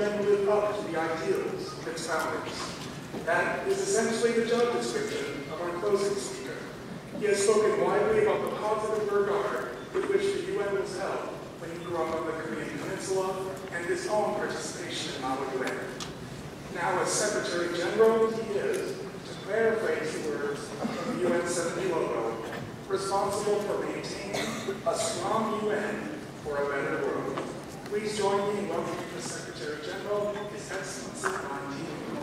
UN live up to the ideals of its founders. That is essentially the job description of our closing speaker. He has spoken widely about the positive regard with which the UN was held when he grew up on the Korean Peninsula and his own participation in Model UN. Now, as Secretary General, he is, to paraphrase the words of the UN 70 logo, responsible for maintaining a strong UN for a better world. Please join me in welcoming the Secretary General, His Excellency Ban Ki-moon.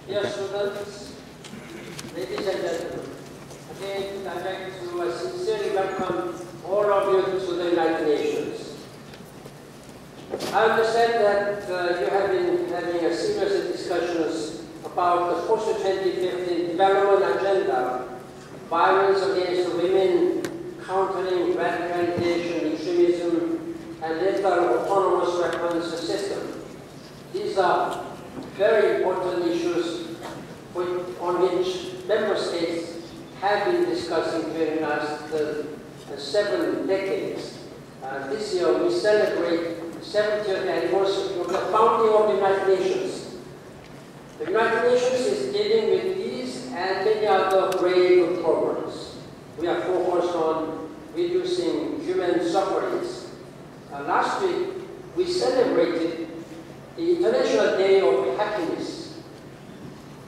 Dear students, ladies and gentlemen, again I'd like to sincerely welcome all of you to the United Nations. I understand that you have been having a serious discussions about the post-2015 development agenda, violence against women, countering radicalization, extremism, and lethal autonomous weapons system. These are very important issues on which member states have been discussing during the last 7 decades. This year we celebrate the 70th anniversary of the founding of the United Nations. The United Nations is dealing with these and many other grave problems. We are focused on reducing human sufferings. Last week we celebrated the International Day of Happiness.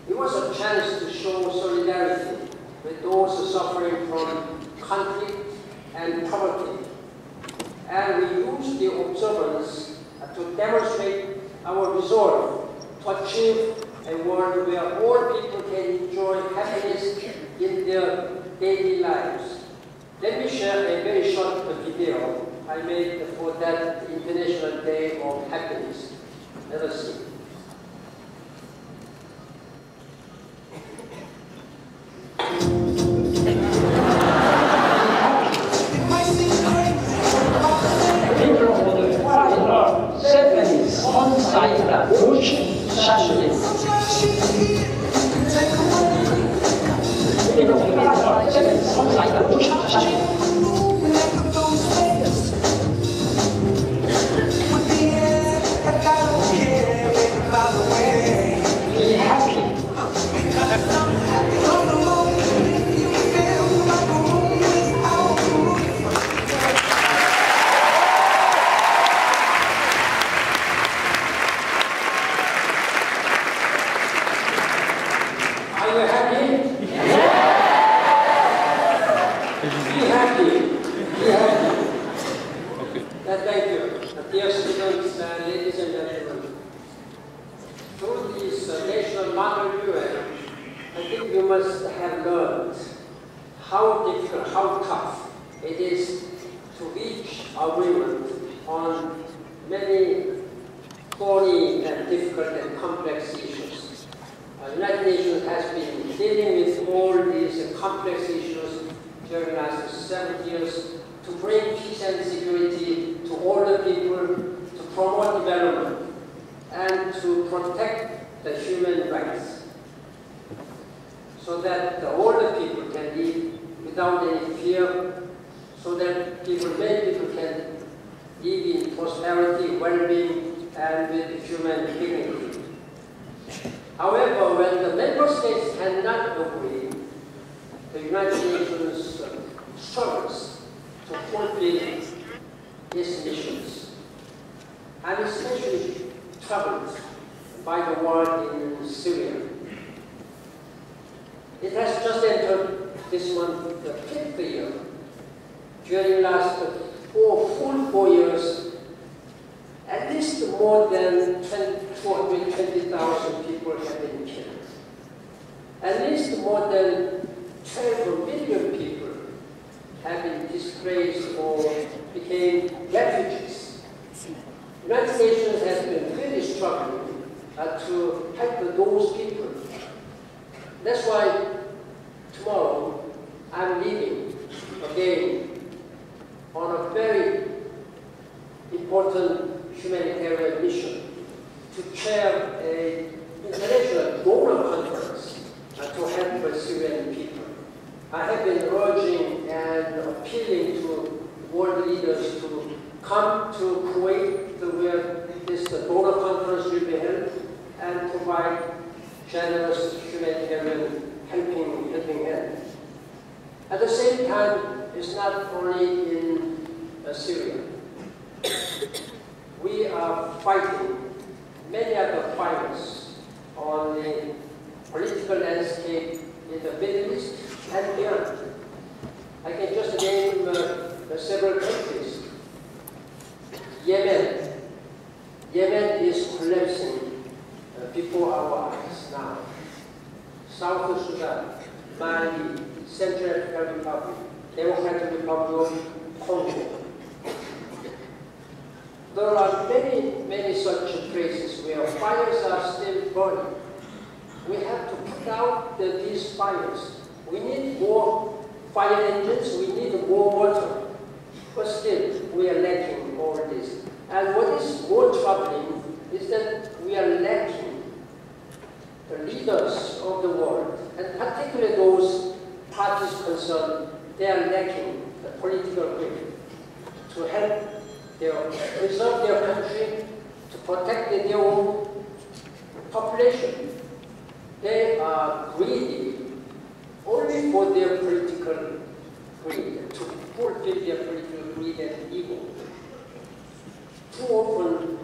It was a chance to show solidarity with those suffering from conflict and poverty. And we used the observance to demonstrate our resolve to achieve a world where all people can enjoy happiness in their daily lives. Let me share a very short video I made for that International Day of Happiness. Let us see. how difficult, how tough it is to reach agreement on many thorny and difficult and complex issues. The United Nations has been dealing with all these complex issues during the last 7 years to bring peace and security to all the people, to promote development, and to protect the human rights, so that all the people can live without any fear, so that many people can live in prosperity, well-being, and with human dignity. However, when the member states cannot agree, the United Nations struggles to fulfill its missions. I'm especially troubled by the war in Syria. It has just entered this month the 5th year. During the last full 4 years, at least more than 220,000 people have been killed. At least more than 12 million people have been displaced or became refugees. The United Nations has been really struggling to help those people. That's why tomorrow I'm leaving again on a very important humanitarian mission to chair an international donor conference to help the Syrian people. I have been urging and appealing to world leaders to come to Kuwait, where this donor conference will be held, and provide generous humanitarian helping hand. At the same time, it's not only in Syria. We are fighting many other fires on the political landscape in the Middle East and beyond. I can just name several countries. Yemen. Yemen is collapsing before our eyes now. South Sudan, Mali, Central African Republic, Democratic Republic of Congo. There are many such places where fires are still burning. We have to put out these fires. We need more fire engines, we need more water. But still, we are lacking all this. And what is more troubling is that we are lacking the leaders of the world, and particularly those parties concerned, they are lacking the political will to help preserve their country, to protect their own population. They are greedy only for their political greed, to fulfill their political greed and ego. Too often,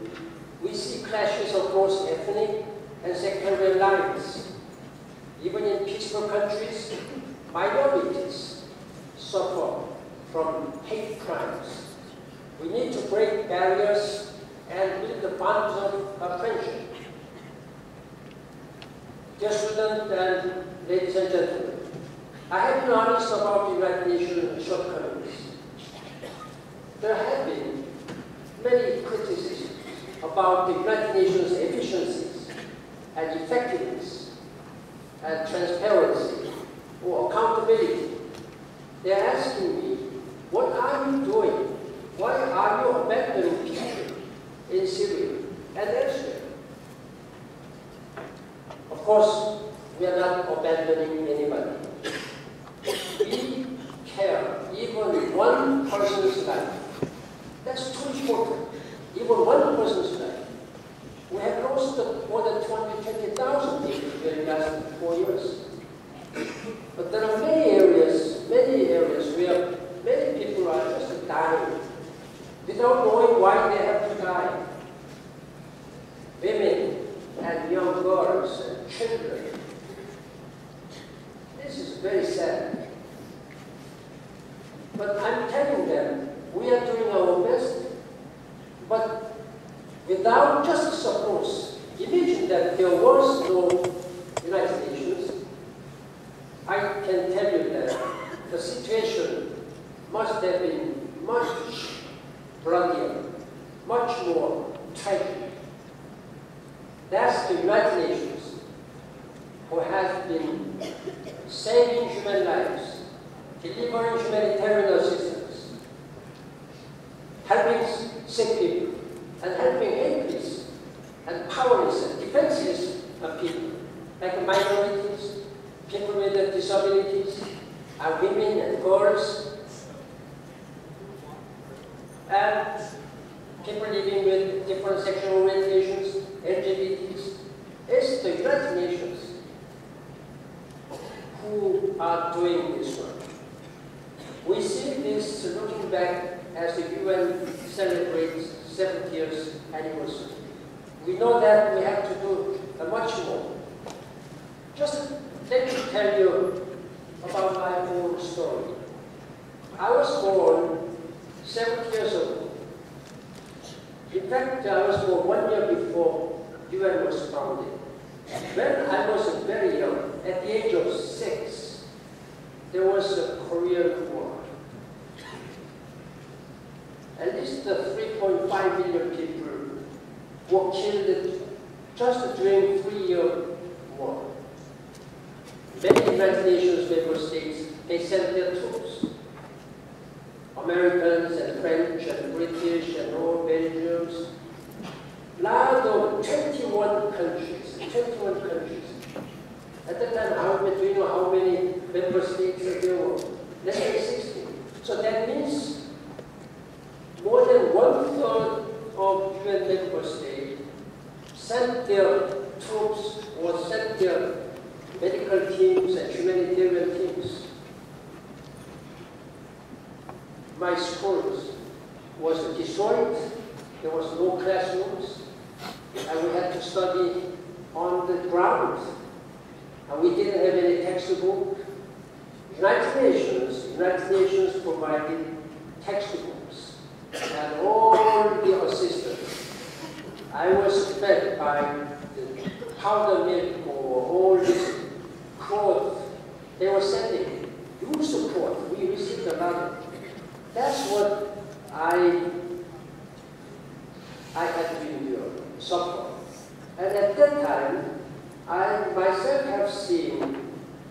we see clashes across ethnic and sectarian lines. Even in peaceful countries, minorities suffer from hate crimes. We need to break barriers and build the bonds of friendship. Dear students and ladies and gentlemen, I have been honest about the United Nations shortcomings. There have been many criticisms about the United Nations efficiencies and effectiveness and transparency or accountability. They are asking me, what are you doing? Why are you abandoning people in Syria and elsewhere? Of course, we are not abandoning anybody. We care even one person's life. That's too important. Even one person's life. We have lost more than 220,000 people during the last 4 years. But there are many areas where many people are just dying without knowing why they have to die. Women and young girls and children. This is very sad. But I'm telling them, we are doing our best, but without justice, of course. Imagine that there was no United Nations. I can tell you that the situation must have been much bloodier, much more tragic. That's the United Nations, who has been saving human lives, delivering humanitarian assistance, helping sick people, and helping helpless and powerless and defenseless people, like minorities, people with disabilities, women and girls, and people living with different sexual orientations, LGBTs. It's the United Nations who are doing this work. We see this looking back as the UN celebrates 70th anniversary. We know that we have to do much more. Just let me tell you about my own story. I was born 7 years ago. In fact, I was born 1 year before UN was founded. When I was very young, at the age of 6, there was a Korean War. At least 3.5 million people were killed just during 3-year war. Many United Nations member states, they sent their troops. Americans and French and British and all Belgians. Now, 21 countries. At that time, do you know how many member states there were? Less than 60. So that means more than 1/3 of UN member states sent their troops or sent their medical teams and humanitarian teams. My schools was destroyed. There was no classrooms, and we had to study on the ground. And we didn't have any textbook. United Nations provided textbooks and all the assistance. I was fed by the powder milk or all this cloth they were sending. Use the cloth. We received a lot of it. That's what I had to endure, suffer. And at that time, I myself have seen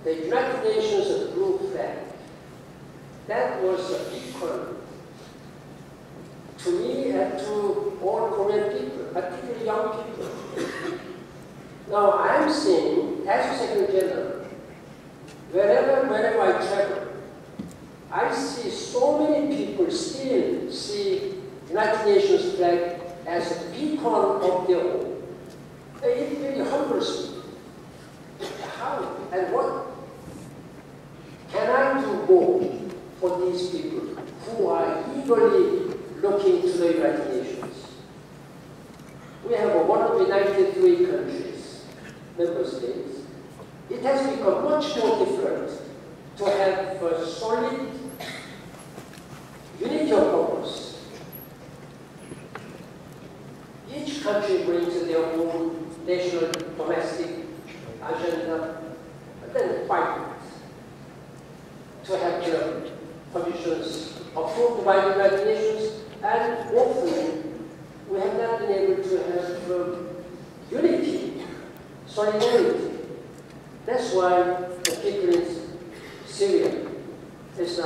the United Nations blue flag. That was a beacon to me and to all Korean people, particularly young people. Now I'm seeing, as a Secretary General, wherever I travel, I see so many people still see United Nations flag as a beacon of their own. It really humbles me. How and what can I do more for these people who are eagerly looking to the United Nations? We have 193 countries, member states. It has become much more difficult to have a solid unity of purpose. Each country brings their own national, domestic agenda, and then fight to have the conditions approved by the United Nations, and often we have not been able to have unity, solidarity. That's why the people in Syria has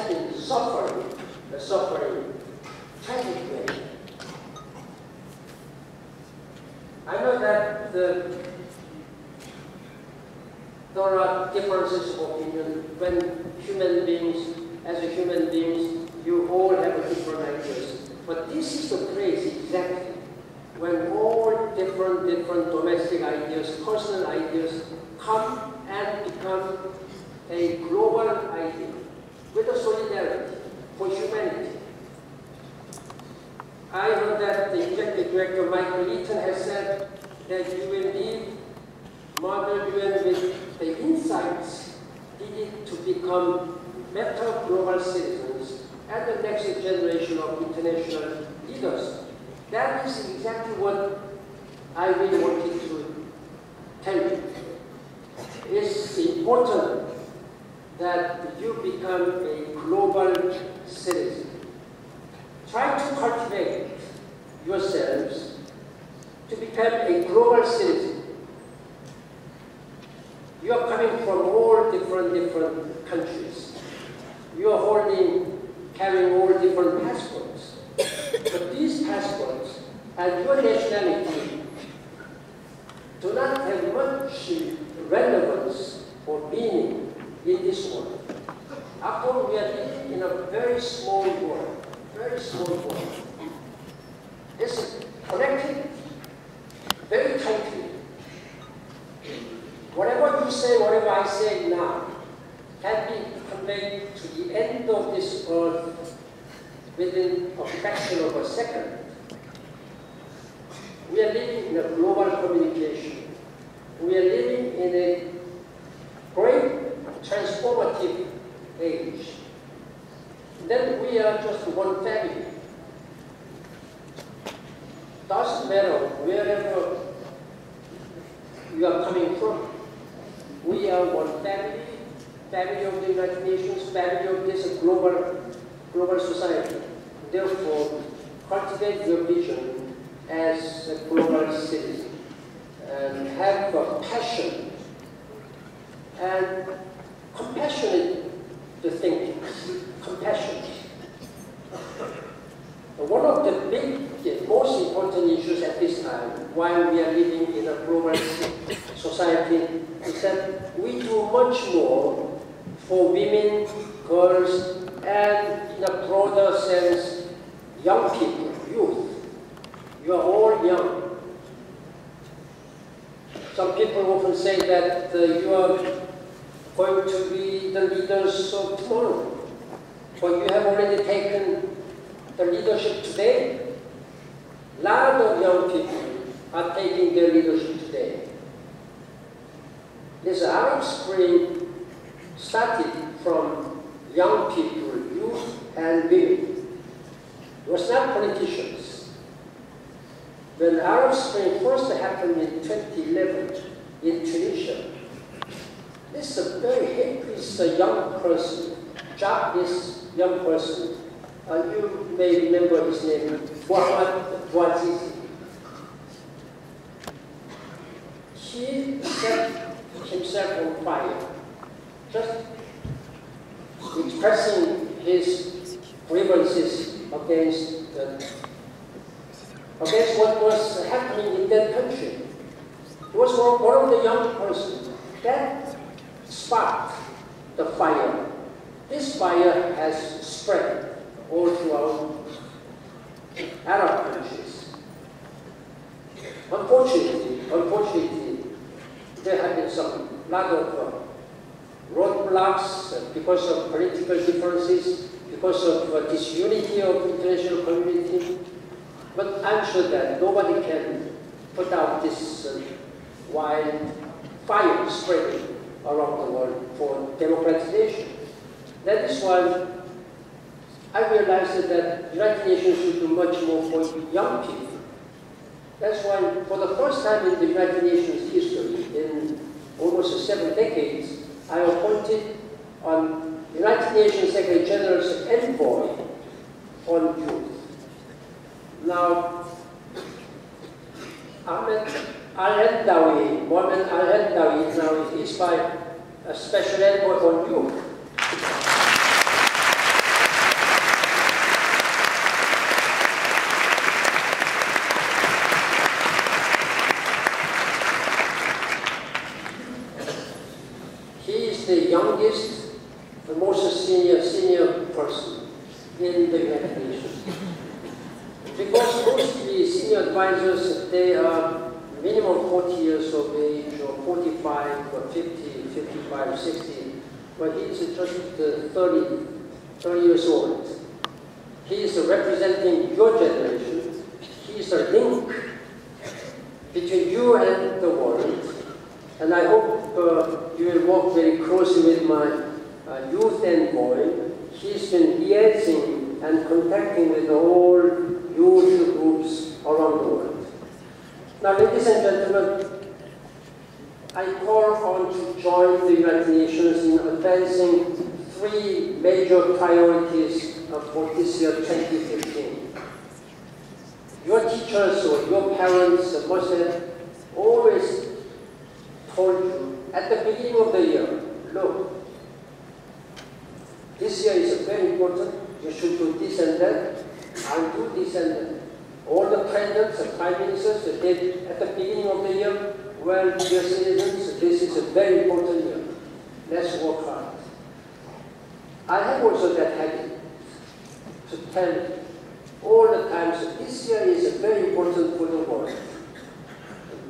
been suffering tragically. I know that there are differences of opinion when human beings, as a human beings, you all have different ideas. But this is the place exactly when all different domestic ideas, personal ideas come and become a global idea with a solidarity for humanity. I heard that the Executive Director Michael Eaton has said that you will need Model UN with the insights needed to become better global citizens and the next generation of international leaders. That is exactly what I really wanted to tell you. It's important that you become a global citizen. Try to cultivate yourselves to become a global citizen. You are coming from all different countries. You are carrying all different passports. But these passports and your nationality do not have much relevance or meaning in this world. After all, we are living in a very small world, very small world. It's connected very tightly. Whatever you say, whatever I say now, can be conveyed to the end of this earth within a fraction of a second. We are living in a global communication. We are living in a great transformative age. Then we are just one family. Doesn't matter wherever you are coming from. We are one family, family of the United Nations, family of this global society. Therefore, cultivate your vision as a global citizen and have a passion and compassionate to thinking, compassion. One of the big, most important issues at this time, while we are living in a global society, is that we do much more for women, girls, and in a broader sense, young people, youth. You are all young. Some people often say that you are going to be the leaders of tomorrow, but you have already taken the leadership today. A lot of young people are taking their leadership today. This Arab Spring started from young people, youth and women. It was not politicians. When Arab Spring first happened in 2011 in Tunisia, this very helpless young person, jobless young person, you may remember his name, Bouazizi. He set himself on fire, just expressing his grievances against what was happening in that country. It was one of the young persons that sparked the fire. This fire has spread all throughout Arab countries. Unfortunately, there have been some lot of roadblocks because of political differences, because of disunity of international community. But I'm sure that nobody can put out this wild fire spreading around the world for democratization. That is why I realized that the United Nations should do much more for young people. That's why, for the first time in the United Nations history, in almost 7 decades, I appointed on United Nations Secretary General's envoy on youth. Now, Mohammed Al-Hendawi now is by a special envoy on youth. The youngest, the most senior person in the United Nations. Because mostly senior advisors, they are minimum 40 years of age, or 45, or 50, 55, 60, but he is just 30 years old. He is representing your generation. He is a link between you and the world. And I hope you will work very closely with my youth envoy. He's been liaising and contacting with all youth groups around the world. Now, ladies and gentlemen, I call on to join the United Nations in advancing three major priorities for this year, 2015. Your teachers or your parents must have always told you at the beginning of the year, look, this year is very important, you should do this and that, and do this and that. All the presidents and prime ministers did at the beginning of the year, well, dear citizens, this is a very important year. Let's work hard. I have also that habit to tell all the time, so this year is very important for the world.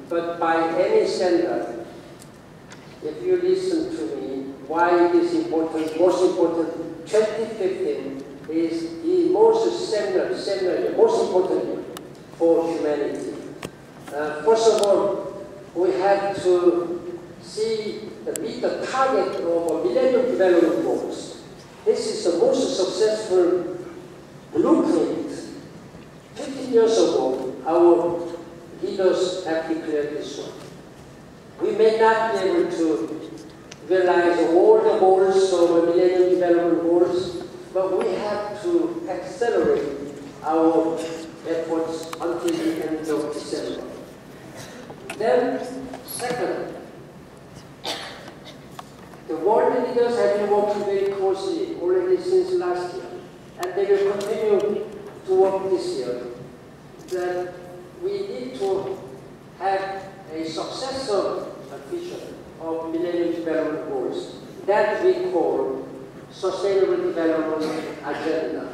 But by any standard, if you listen to me, why it is important, most important, 2015 is the most seminal, most important year for humanity. First of all, we have to meet the target of Millennium Development Goals. This is the most successful blueprint. 15 years ago, our leaders have declared this one. We may not be able to realize all the goals of Millennium Development Goals, but we have to accelerate our efforts until the end of December. Then, second, the world leaders have been working very closely already since last year, and they will continue to work this year. That we need to have a successor vision of Millennium Development Goals that we call Sustainable Development Agenda,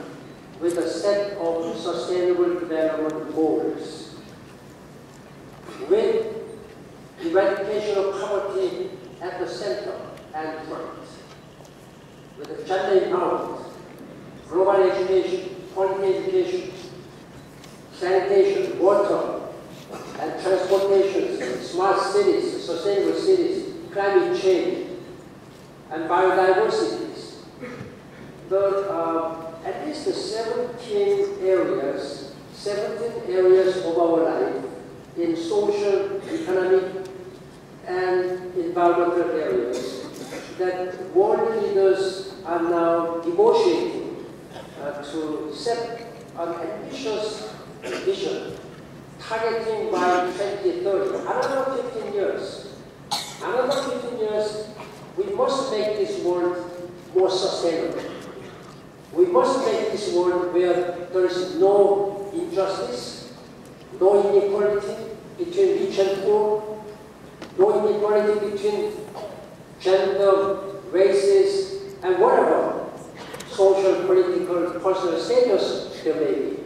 with a set of Sustainable Development Goals, with eradication of poverty at the center and front, with gender empowerment, global education, quality education, sanitation, water, and transportation, smart cities, sustainable cities, climate change, and biodiversity. At least 17 areas of our life in social, economic, and environmental areas that world leaders are now negotiating to set an ambitious vision targeting by 2030. Another 15 years, we must make this world more sustainable. We must make this world where there is no injustice, no inequality between rich and poor, no inequality between gender, races, and whatever social, political, personal status there may be.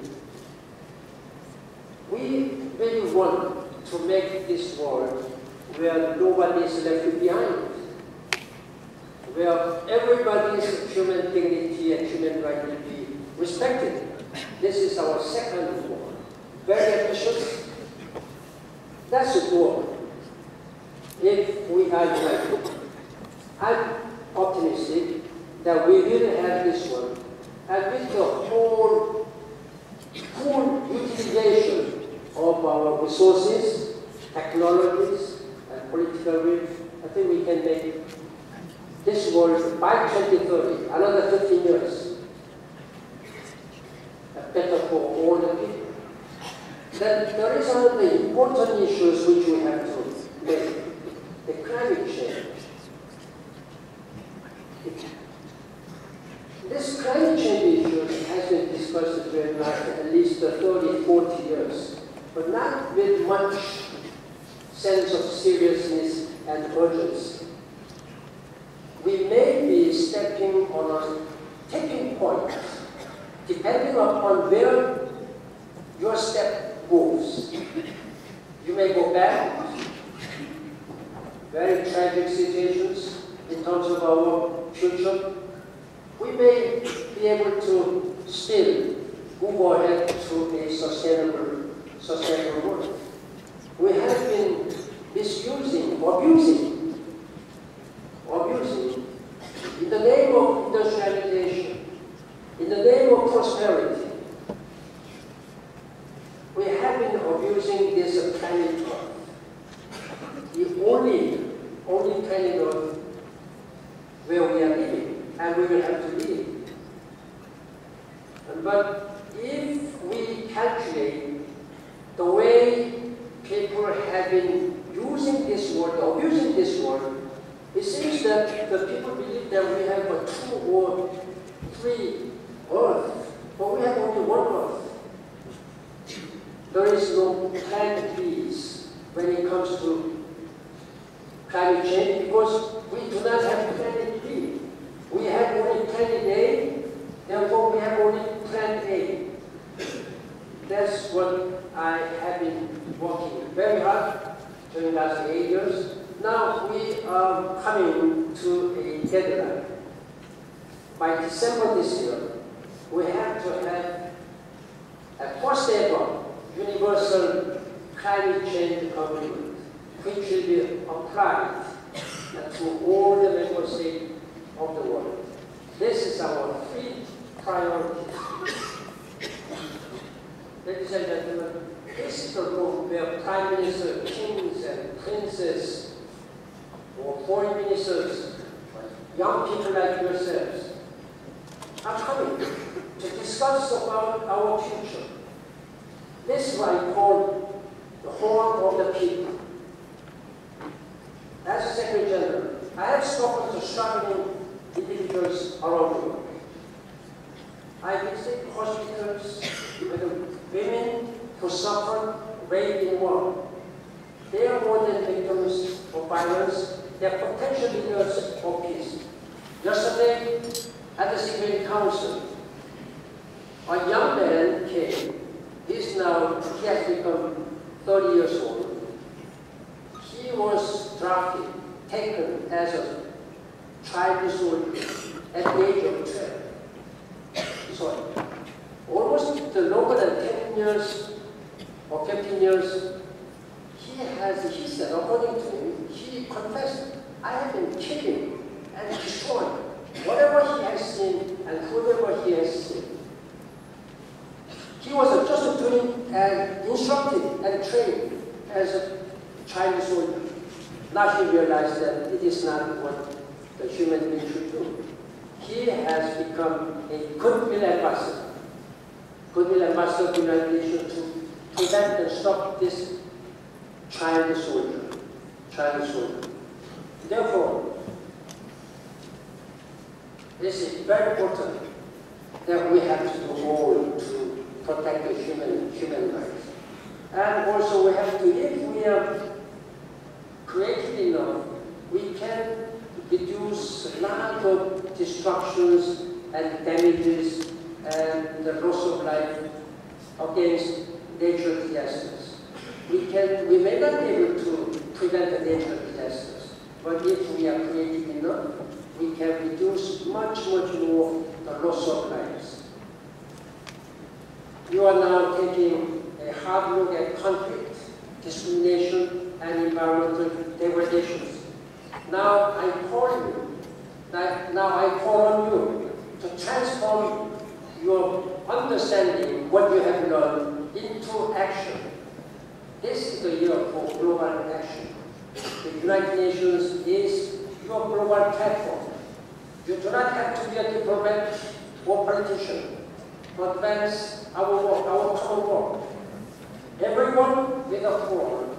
We really want to make this world where nobody is left behind, where everybody's human dignity and human right will be respected. This is our second goal. Very ambitious. That's the goal. If we are united, I'm optimistic that we will have this one, and with the whole full utilization of our resources, technologies, and political will, I think we can make this world by 2030, another 15 years, better for all the people. Then there is another important issues which we have to make. The climate change. This climate change issue has been discussed during at least 30, 40 years, but not with much sense of seriousness and urgency. We may be stepping on a tipping point, depending upon where your step goes. You may go back, very tragic situations in terms of our future. We may be able to still move ahead to a sustainable world. We have been misusing, abusing, in the name of industrialization, in the name of prosperity. We have been abusing this planet Earth. The only But if we calculate the way people have been using this word, or abusing this word, it seems that the people believe that we have a 2 or 3 Earth, but we have only one Earth. There is no planet B's when it comes to climate change because we do not have planet B. We have only planet A, therefore we have only planet A. That's what I have been working very hard during the last 8 years. Now we are coming to a deadline. By December this year, we have to have a first ever universal climate change agreement, which will be applied to all the member states of the world. This is our 3 priorities. Ladies and gentlemen, this is the room where prime minister, kings and princes, or foreign ministers, young people like yourselves, are coming to discuss about our future. This is what I call the horn of the people. As a Secretary General, I have spoken to struggling individuals around the world. I visit hospitals with women who suffer rape in war. They are more than victims of violence. They are potential leaders of peace. Yesterday, at the Security Council, a young man came. He has become 30 years old. He was drafted, taken as a child soldier at the age of 12. So, almost longer than 10 years or 15 years, he said, according to him, he confessed, I have been killing and destroying whatever he has seen and whoever he has seen. He was just doing and instructed and trained as a child soldier. Now he realized that it is not what the human being should do. He has become a goodwill ambassador. Goodwill ambassador of the United Nations to prevent and stop this child soldier. Therefore, this is very important that we have to do all to protect the human rights. And also we have to, if we are creative enough, we can reduce a lot of destructions and damages and the loss of life against natural disasters. We may not be able to prevent the natural disasters, but if we are creative enough, we can reduce much more the loss of lives. You are now taking a hard look at conflict, discrimination, and environmental degradations. Now I call on you to transform your understanding, what you have learned, into action. This is the year for global action. The United Nations is your global platform. You do not have to be a diplomat or politician to advance our work, our common work. Everyone with a phone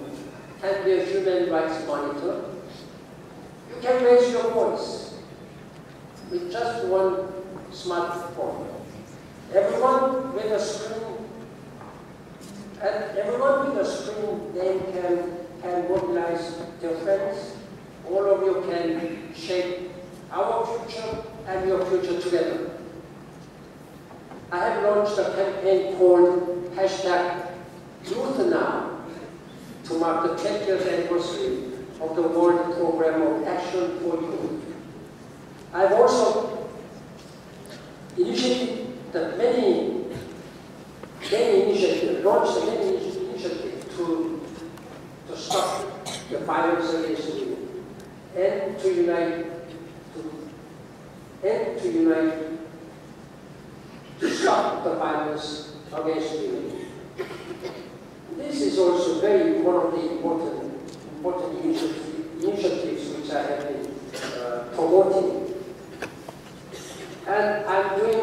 can be a human rights monitor. You can raise your voice with just one smartphone. Everyone with a screen, they can mobilize their friends. All of you can shape our future and your future together. I have launched a campaign called #YouthNow to mark the 20th anniversary of the World Program of Action for Youth. I've also initiated launched many initiatives to stop the violence against women and to unite to stop the violence against women. This is also one of the important initiatives which I have been promoting. And I'm doing